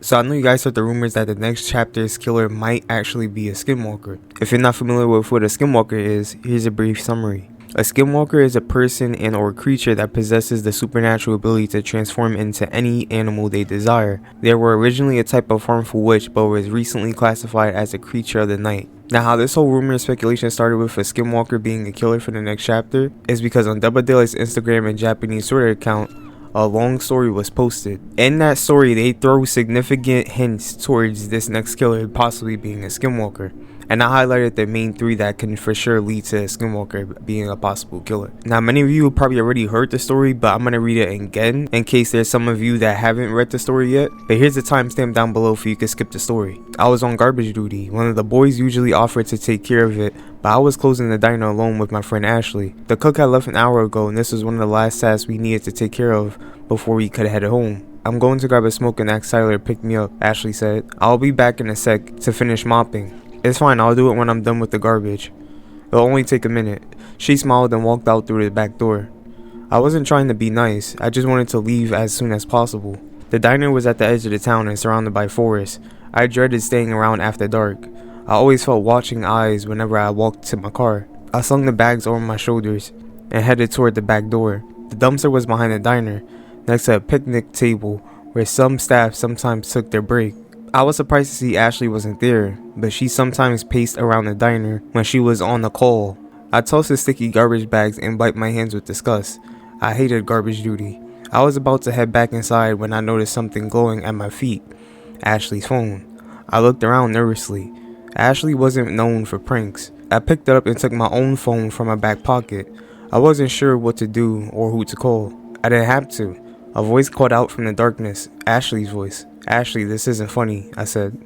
So I know you guys heard the rumors that the next chapter's killer might actually be a Skinwalker. If you're not familiar with what a Skinwalker is, here's a brief summary. A Skinwalker is a person and or creature that possesses the supernatural ability to transform into any animal they desire. They were originally a type of harmful witch, but was recently classified as a creature of the night. Now, how this whole rumor and speculation started with a Skinwalker being a killer for the next chapter is because on Double Daylight's Instagram and Japanese Twitter account, a long story was posted. In that story, they throw significant hints towards this next killer possibly being a Skinwalker. And I highlighted the main three that can for sure lead to a Skinwalker being a possible killer. Now, many of you probably already heard the story, but I'm going to read it again in case there's some of you that haven't read the story yet. But here's the timestamp down below for you to skip the story. I was on garbage duty. One of the boys usually offered to take care of it, but I was closing the diner alone with my friend Ashley. The cook had left an hour ago, and this was one of the last tasks we needed to take care of before we could head home. I'm going to grab a smoke and ask Tyler to pick me up, Ashley said. I'll be back in a sec to finish mopping. It's fine, I'll do it when I'm done with the garbage. It'll only take a minute. She smiled and walked out through the back door. I wasn't trying to be nice, I just wanted to leave as soon as possible. The diner was at the edge of the town and surrounded by forest. I dreaded staying around after dark. I always felt watching eyes whenever I walked to my car. I slung the bags over my shoulders and headed toward the back door. The dumpster was behind the diner, next to a picnic table where some staff sometimes took their break. I was surprised to see Ashley wasn't there, but she sometimes paced around the diner when she was on the call. I tossed the sticky garbage bags and wiped my hands with disgust. I hated garbage duty. I was about to head back inside when I noticed something glowing at my feet. Ashley's phone. I looked around nervously. Ashley wasn't known for pranks. I picked it up and took my own phone from my back pocket. I wasn't sure what to do or who to call. I didn't have to. A voice called out from the darkness. Ashley's voice. Ashley, this isn't funny, I said.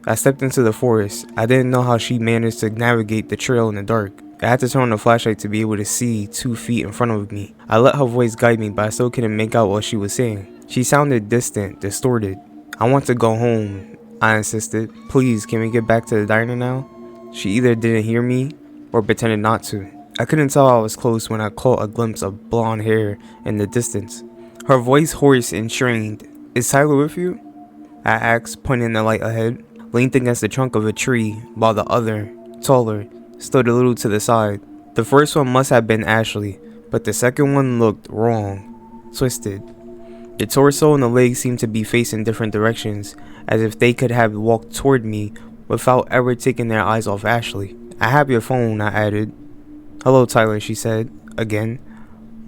I stepped into the forest. I didn't know how she managed to navigate the trail in the dark. I had to turn on the flashlight to be able to see 2 feet in front of me. I let her voice guide me, but I still couldn't make out what she was saying. She sounded distant, distorted. I want to go home, I insisted. Please, can we get back to the diner now? She either didn't hear me or pretended not to. I couldn't tell I was close when I caught a glimpse of blonde hair in the distance. Her voice hoarse and strained. Is Tyler with you? I asked, pointing the light ahead. Leaned against the trunk of a tree, while the other, taller, stood a little to the side. The first one must have been Ashley, but the second one looked wrong, twisted. The torso and the legs seemed to be facing different directions, as if they could have walked toward me without ever taking their eyes off Ashley. I have your phone, I added. Hello, Tyler, she said, again,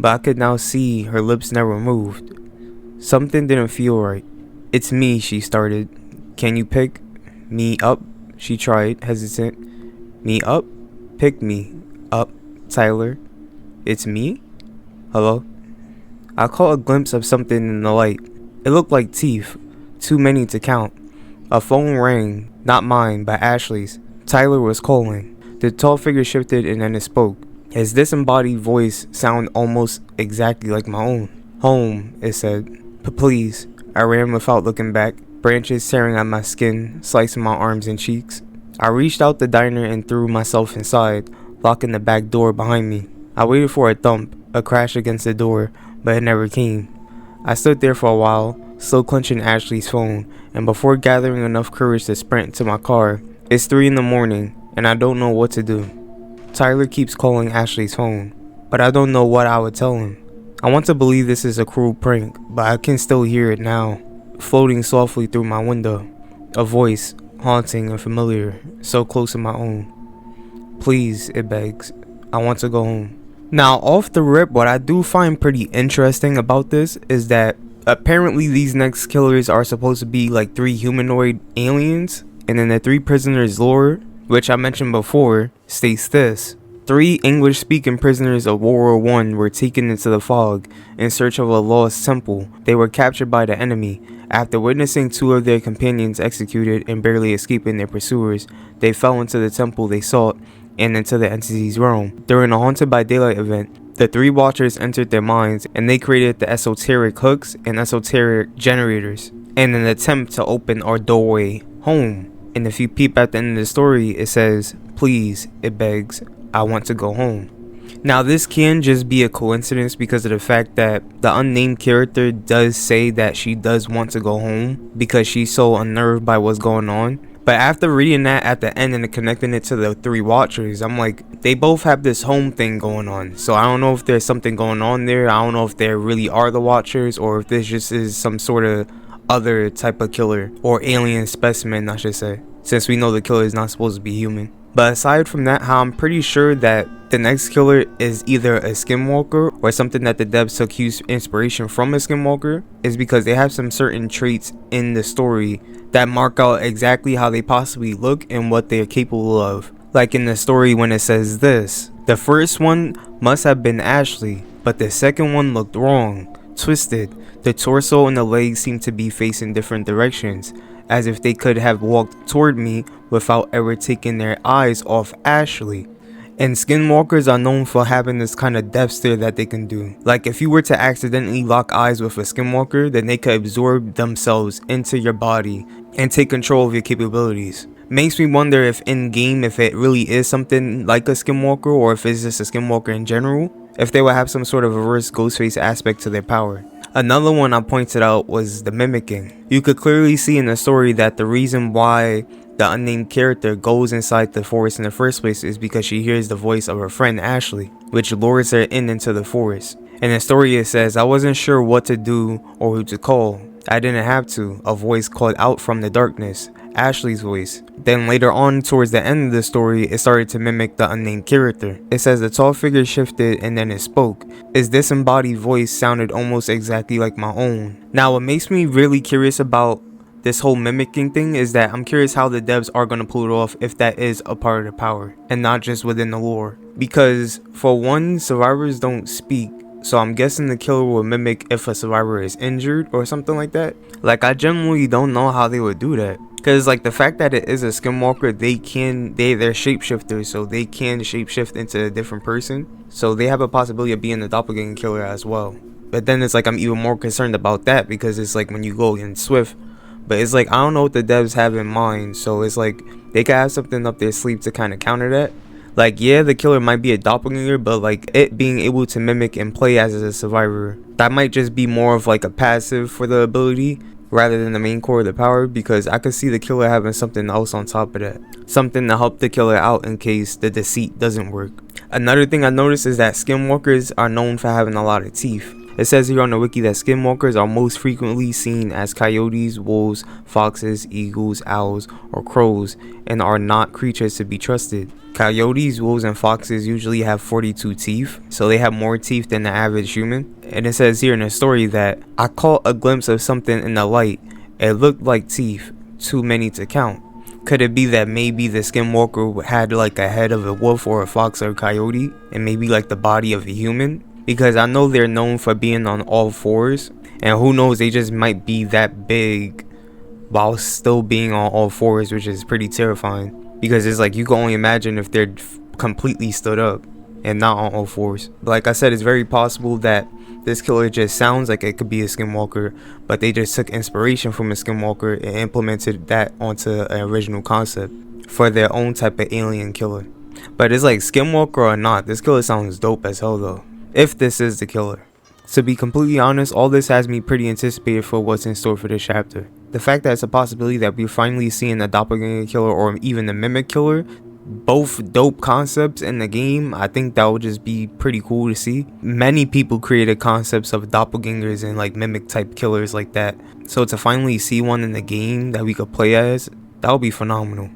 but I could now see her lips never moved. Something didn't feel right. It's me, she started. Can you pick me up? She tried, hesitant. Me up? Pick me up, Tyler. It's me? Hello? I caught a glimpse of something in the light. It looked like teeth, too many to count. A phone rang, not mine, but Ashley's. Tyler was calling. The tall figure shifted and then it spoke. His disembodied voice sounded almost exactly like my own. Home, it said. Please. I ran without looking back, branches tearing at my skin, slicing my arms and cheeks. I reached out the diner and threw myself inside, locking the back door behind me. I waited for a thump, a crash against the door, but it never came. I stood there for a while, still clenching Ashley's phone, and before gathering enough courage to sprint to my car. It's 3 in the morning, and I don't know what to do. Tyler keeps calling Ashley's phone, but I don't know what I would tell him. I want to believe this is a cruel prank, but I can still hear it now, floating softly through my window. A voice, haunting and familiar, so close to my own. Please, it begs. I want to go home. Now, off the rip, what I do find pretty interesting about this is that apparently these next killers are supposed to be like 3 humanoid aliens, and then the 3 prisoners lore, which I mentioned before, states this. 3 English-speaking prisoners of World War I were taken into the fog in search of a lost temple. They were captured by the enemy. After witnessing 2 of their companions executed and barely escaping their pursuers, they fell into the temple they sought and into the entity's realm. During a Haunted by Daylight event, the 3 watchers entered their minds and they created the esoteric hooks and esoteric generators in an attempt to open our doorway home. And if you peep at the end of the story, it says, please, it begs, I want to go home. Now this can just be a coincidence because of the fact that the unnamed character does say that she does want to go home because she's so unnerved by what's going on. But after reading that at the end and connecting it to the three watchers, I'm like, they both have this home thing going on. So I don't know if there's something going on there. I don't know if there really are the watchers or if this just is some sort of other type of killer or alien specimen, I should say, since we know the killer is not supposed to be human. But aside from that, how I'm pretty sure that the next killer is either a Skinwalker or something that the devs took huge inspiration from a Skinwalker is because they have some certain traits in the story that mark out exactly how they possibly look and what they're capable of. Like in the story when it says this, the first one must have been Ashley, but the second one looked wrong, twisted. The torso and the legs seemed to be facing different directions, as if they could have walked toward me without ever taking their eyes off Ashley. And Skinwalkers are known for having this kind of depth stare that they can do. Like if you were to accidentally lock eyes with a Skinwalker, then they could absorb themselves into your body and take control of your capabilities. Makes me wonder if in game, if it really is something like a Skinwalker or if it's just a Skinwalker in general, if they would have some sort of reverse Ghostface aspect to their power. Another one I pointed out was the mimicking. You could clearly see in the story that the reason why the unnamed character goes inside the forest in the first place is because she hears the voice of her friend Ashley, which lures her into the forest. In the story it says, I wasn't sure what to do or who to call. I didn't have to. A voice called out from the darkness, Ashley's voice. Then later on towards the end of the story, it started to mimic the unnamed character. It says the tall figure shifted and then it spoke. Its disembodied voice sounded almost exactly like my own. Now what makes me really curious about this whole mimicking thing is that I'm curious how the devs are going to pull it off if that is a part of the power and not just within the lore. Because for one, survivors don't speak. So I'm guessing the killer will mimic if a survivor is injured or something like that. Like I genuinely don't know how they would do that. Because like the fact that it is a Skinwalker, they're shapeshifters, so they can shapeshift into a different person. So they have a possibility of being the doppelganger killer as well. But then it's like I'm even more concerned about that because it's like when you go in Swift. But it's like I don't know what the devs have in mind. So it's like they could have something up their sleeve to kind of counter that. Like yeah, the killer might be a doppelganger, but like it being able to mimic and play as a survivor, that might just be more of like a passive for the ability rather than the main core of the power, because I could see the killer having something else on top of that, something to help the killer out in case the deceit doesn't work. Another thing I noticed is that Skinwalkers are known for having a lot of teeth. It says here on the wiki that Skinwalkers are most frequently seen as coyotes, wolves, foxes, eagles, owls, or crows, and are not creatures to be trusted. Coyotes, wolves, and foxes usually have 42 teeth, so they have more teeth than the average human. And it says here in the story that I caught a glimpse of something in the light. It looked like teeth, too many to count. Could it be that maybe the Skinwalker had like a head of a wolf or a fox or a coyote, and maybe like the body of a human? Because I know they're known for being on all fours, and who knows, they just might be that big while still being on all fours, which is pretty terrifying. Because it's like you can only imagine if they're completely stood up and not on all fours. But like I said, it's very possible that this killer just sounds like it could be a Skinwalker, but they just took inspiration from a Skinwalker and implemented that onto an original concept for their own type of alien killer. But it's like Skinwalker or not, this killer sounds dope as hell though, if this is the killer. To be completely honest, all this has me pretty anticipated for what's in store for this chapter. The fact that it's a possibility that we're finally seeing a doppelganger killer or even a mimic killer, both dope concepts in the game, I think that would just be pretty cool to see. Many people created concepts of doppelgangers and like mimic type killers like that. So to finally see one in the game that we could play as, that would be phenomenal.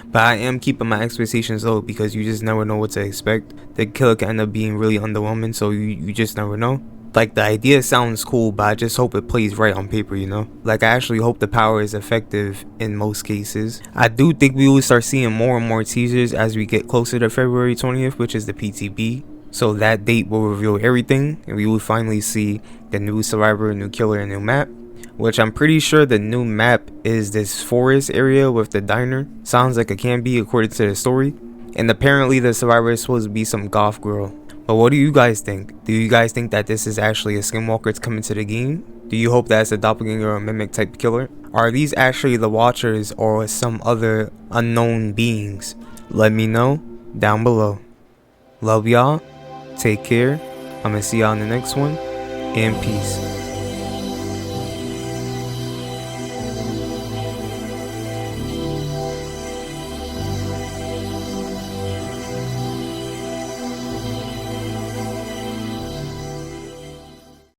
But I am keeping my expectations low because you just never know what to expect. The killer can end up being really underwhelming, so you just never know. Like the idea sounds cool, but I just hope it plays right on paper, you know? Like I actually hope the power is effective in most cases. I do think we will start seeing more and more teasers as we get closer to February 20th, which is the PTB. So that date will reveal everything, and we will finally see the new survivor, new killer, and new map. Which I'm pretty sure the new map is this forest area with the diner. Sounds like it can be according to the story. And apparently the survivor is supposed to be some goth girl. But what do you guys think? Do you guys think that this is actually a Skinwalker that's coming to the game? Do you hope that's a doppelganger or a mimic type killer? Are these actually the Watchers or some other unknown beings? Let me know down below. Love y'all. Take care. I'm gonna see y'all in the next one, and peace.